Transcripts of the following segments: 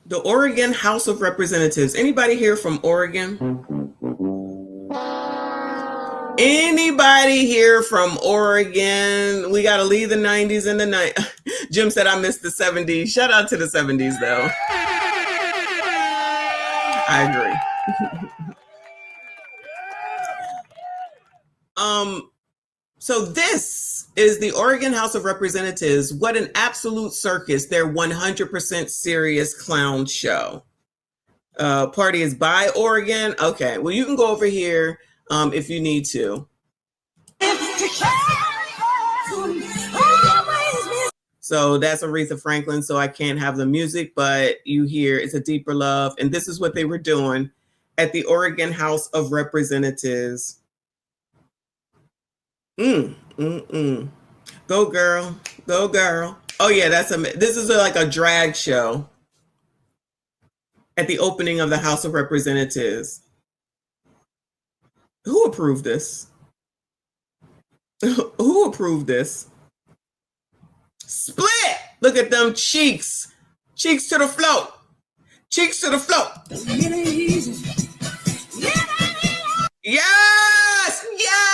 The Oregon House of Representatives. Anybody here from Oregon? Anybody here from Oregon? We got to leave the 90s and the night. Jim said I missed the 70s. Shout out to the 70s, though. I agree. So this is the Oregon House of Representatives. What an absolute circus. Their 100% serious clown show. Party is by Oregon. Okay, well, you can go over here if you need to. So that's Aretha Franklin, so I can't have the music, but you hear It's a Deeper Love. And this is what they were doing at the Oregon House of Representatives. Go girl, go girl. Oh yeah, this is like a drag show at the opening of the House of Representatives. Who approved this? Who approved this? Split! Look at them cheeks. Cheeks to the float. Cheeks to the float. Yes! Yes!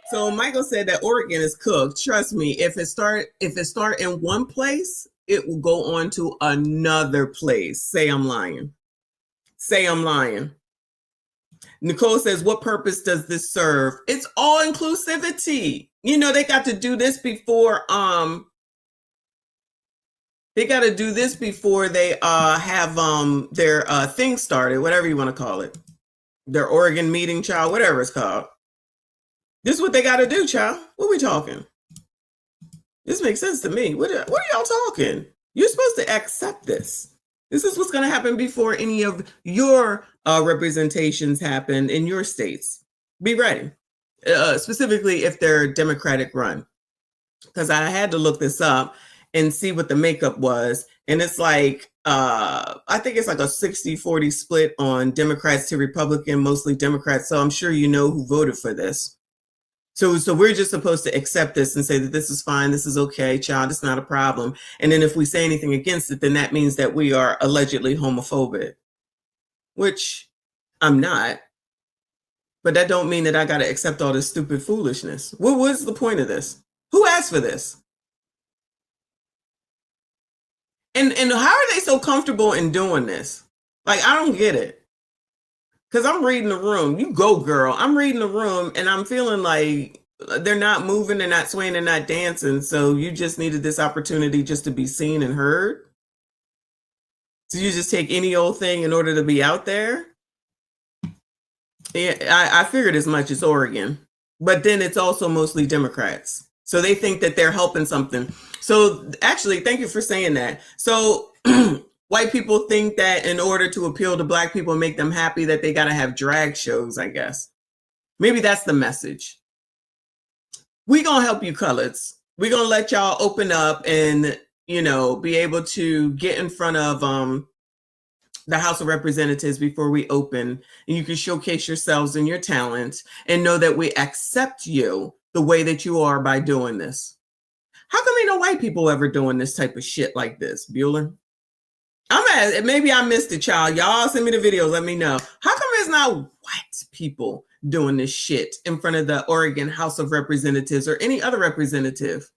So Michael said that Oregon is cooked. Trust me, if it start in one place, it will go on to another place. Say I'm lying. Say I'm lying. Nicole says, what purpose does this serve? It's all inclusivity. You know, they got to do this before they have their thing started, whatever you want to call it. Their Oregon meeting, child, whatever it's called. This is what they got to do, child. What are we talking? This makes sense to me. What are y'all talking? You're supposed to accept this. This is what's going to happen before any of your representations happen in your states. Be ready, specifically if they're Democratic run. Because I had to look this up and see what the makeup was. And it's like, I think it's like a 60-40 split on Democrats to Republican, mostly Democrats. So I'm sure you know who voted for this. So we're just supposed to accept this and say that this is fine, this is okay, child, it's not a problem. And then if we say anything against it, then that means that we are allegedly homophobic, which I'm not. But that don't mean that I got to accept all this stupid foolishness. What was the point of this? Who asked for this? And how are they so comfortable in doing this? Like, I don't get it. Because I'm reading the room. You go, girl. I'm reading the room and I'm feeling like they're not moving, they're not swaying, they're not dancing. So you just needed this opportunity just to be seen and heard? So you just take any old thing in order to be out there? Yeah, I figured as much as Oregon. But then it's also mostly Democrats. So they think that they're helping something. So actually, thank you for saying that. So white people think that in order to appeal to Black people and make them happy that they got to have drag shows, I guess. Maybe that's the message. We going to help you coloreds. We going to let y'all open up and, you know, be able to get in front of the House of Representatives before we open. And you can showcase yourselves and your talents and know that we accept you the way that you are by doing this. How come ain't no white people ever doing this type of shit like this, Bueller? Maybe I missed it, child. Y'all send me the videos. Let me know. How come there's not white people doing this shit in front of the Oregon House of Representatives or any other representative?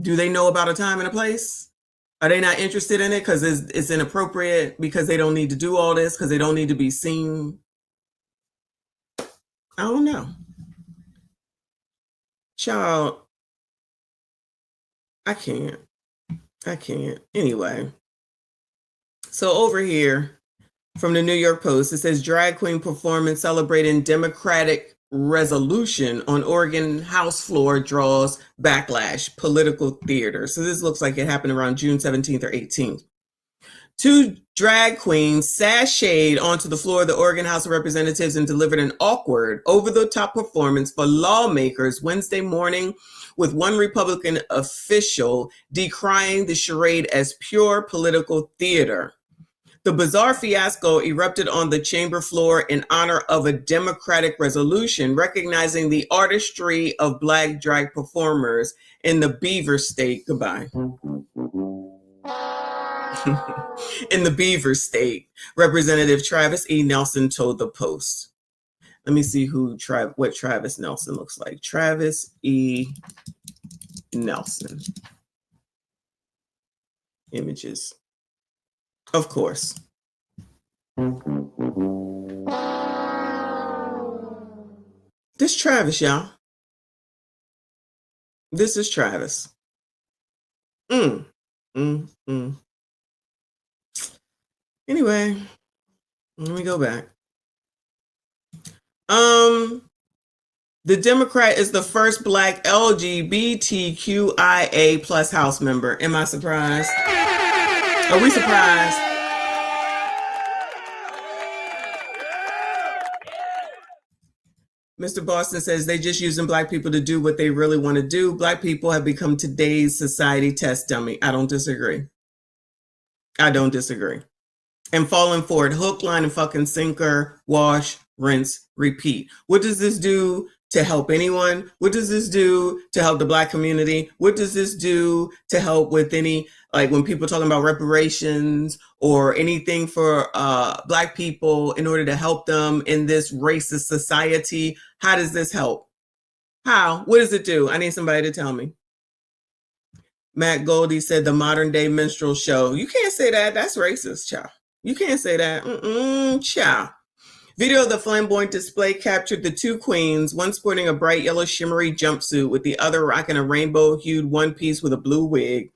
Do they know about a time and a place? Are they not interested in it because it's inappropriate, because they don't need to do all this, because they don't need to be seen? I don't know. Child, I can't. Anyway. So over here from the New York Post, it says drag queen performance celebrating Democratic resolution on Oregon House floor draws backlash, political theater. So this looks like it happened around June 17th or 18th. Two drag queens sashayed onto the floor of the Oregon House of Representatives and delivered an awkward, over-the-top performance for lawmakers Wednesday morning, with one Republican official decrying the charade as pure political theater. The bizarre fiasco erupted on the chamber floor in honor of a Democratic resolution recognizing the artistry of Black drag performers in the Beaver State. Goodbye. In the Beaver State, Representative Travis E. Nelson told the Post. Let me see what Travis Nelson looks like. Travis E. Nelson. Images. Of course. This Travis, y'all. This is Travis. Anyway, let me go back. The Democrat is the first Black LGBTQIA plus House member. Am I surprised? Are we surprised? Mr. Boston says they just using Black people to do what they really want to do. Black people have become today's society test dummy. I don't disagree. And falling for it, hook, line, and fucking sinker, wash, rinse, repeat. What does this do to help anyone? What does this do to help the Black community? What does this do to help with any, like when people talking about reparations or anything for Black people in order to help them in this racist society? How does this help? How? What does it do? I need somebody to tell me. Matt Goldie said the modern day minstrel show. You can't say that. That's racist, child. You can't say that. Child. Video of the flamboyant display captured the two queens, one sporting a bright yellow shimmery jumpsuit with the other rocking a rainbow-hued one-piece with a blue wig,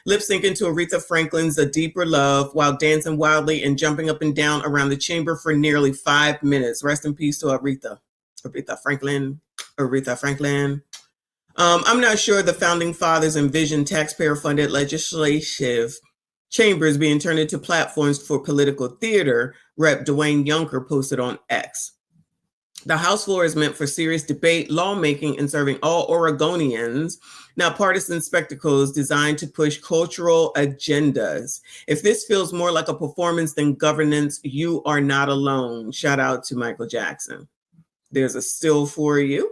lip-syncing to Aretha Franklin's A Deeper Love while dancing wildly and jumping up and down around the chamber for nearly 5 minutes. Rest in peace to Aretha. Aretha Franklin. I'm not sure the founding fathers envisioned taxpayer-funded legislative chambers being turned into platforms for political theater, Rep. Dwayne Yunker posted on X. The House floor is meant for serious debate, lawmaking, and serving all Oregonians, not partisan spectacles designed to push cultural agendas. If this feels more like a performance than governance, you are not alone. Shout out to Michael Jackson. There's a still for you.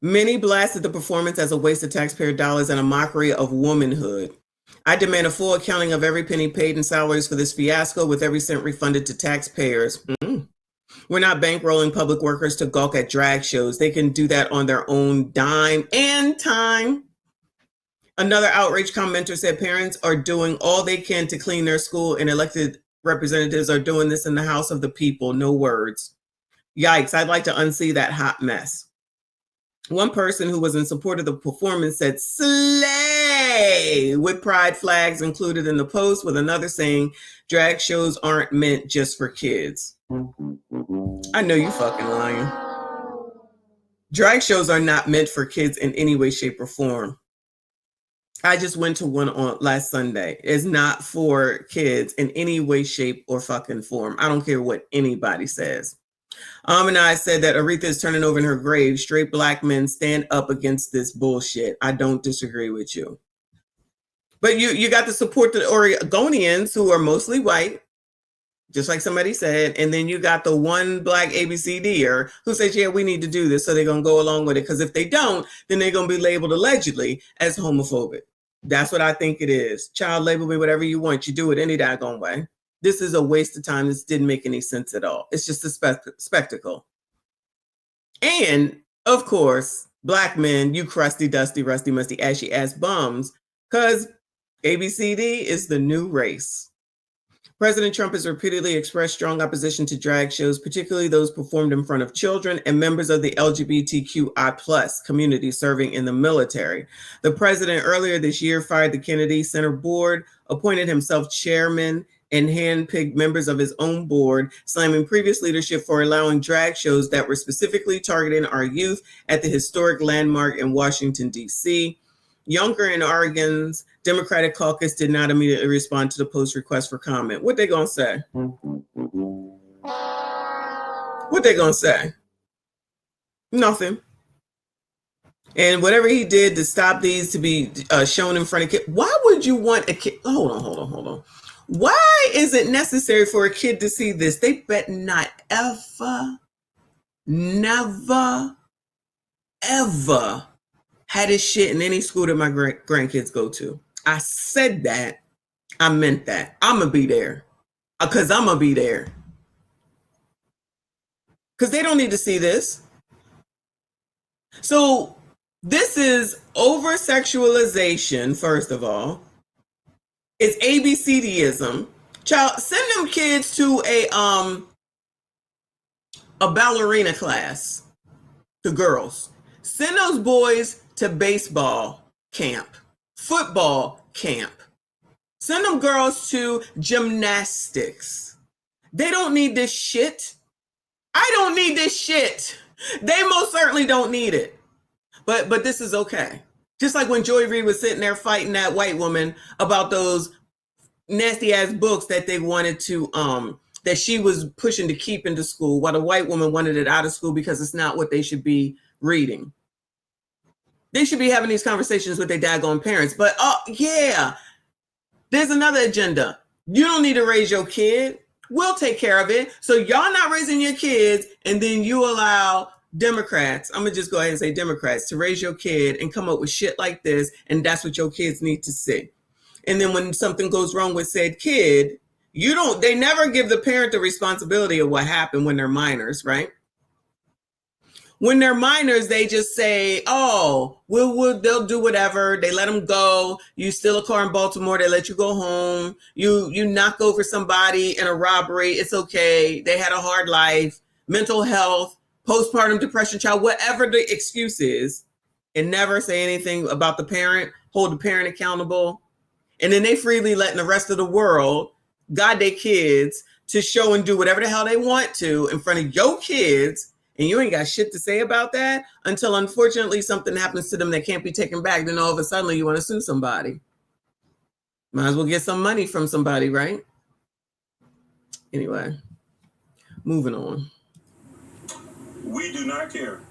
Many blasted the performance as a waste of taxpayer dollars and a mockery of womanhood. I demand a full accounting of every penny paid in salaries for this fiasco, with every cent refunded to taxpayers. We're not bankrolling public workers to gawk at drag shows. They can do that on their own dime and time. Another outraged commenter said parents are doing all they can to clean their school, and elected representatives are doing this in the House of the people. No words. Yikes, I'd like to unsee that hot mess. One person who was in support of the performance said, "Slay," with pride flags included in the post, with another saying, "Drag shows aren't meant just for kids." I know you fucking lying. Drag shows are not meant for kids in any way, shape, or form. I just went to one on last Sunday. It's not for kids in any way, shape, or fucking form. I don't care what anybody says. And I said that Aretha is turning over in her grave. Straight Black men stand up against this bullshit. I don't disagree with you. But you got to support the Oregonians, who are mostly white, just like somebody said. And then you got the one Black ABCDer who says, yeah, we need to do this. So they're going to go along with it. Because if they don't, then they're going to be labeled allegedly as homophobic. That's what I think it is. Child, label me whatever you want. You do it any daggone way. This is a waste of time. This didn't make any sense at all. It's just a spectacle. And, of course, Black men, you crusty, dusty, rusty, musty, ashy ass bums, because ABCD is the new race. President Trump has repeatedly expressed strong opposition to drag shows, particularly those performed in front of children and members of the LGBTQI+ community serving in the military. The president earlier this year fired the Kennedy Center board, appointed himself chairman, and handpicked members of his own board, slamming previous leadership for allowing drag shows that were specifically targeting our youth at the historic landmark in Washington, D.C. Yunker and Oregon's Democratic caucus did not immediately respond to the Post request for comment. What they gonna say? What they gonna say? Nothing. And whatever he did to stop these to be shown in front of kids, why would you want a kid? Hold on. Why is it necessary for a kid to see this? They bet not ever, never, ever had this shit in any school that my grandkids go to. I said that. I meant that. I'm going to be there. Because I'm going to be there. Because they don't need to see this. So this is over-sexualization, first of all. It's ABCDism. Child, send them kids to a ballerina class. The girls. Send those boys to baseball camp, football camp. Send them girls to gymnastics. They don't need this shit. I don't need this shit. They most certainly don't need it. But this is okay. Just like when Joy Reid was sitting there fighting that white woman about those nasty ass books that they wanted to that she was pushing to keep into school, while the white woman wanted it out of school because it's not what they should be reading. They should be having these conversations with their daggone parents. But yeah, there's another agenda. You don't need to raise your kid. We'll take care of it. So y'all not raising your kids, and then you allow Democrats, I'm gonna just go ahead and say Democrats, to raise your kid and come up with shit like this, and that's what your kids need to see. And then when something goes wrong with said kid, they never give the parent the responsibility of what happened when they're minors, right? When they're minors, they just say, oh, they'll do whatever. They let them go. You steal a car in Baltimore, they let you go home. You knock over somebody in a robbery, it's okay. They had a hard life, mental health, postpartum depression, child, whatever the excuse is, and never say anything about the parent, hold the parent accountable. And then they freely letting the rest of the world guide their kids to show and do whatever the hell they want to in front of your kids. And you ain't got shit to say about that until, unfortunately, something happens to them that can't be taken back. Then all of a sudden you want to sue somebody. Might as well get some money from somebody, right? Anyway, moving on. We do not care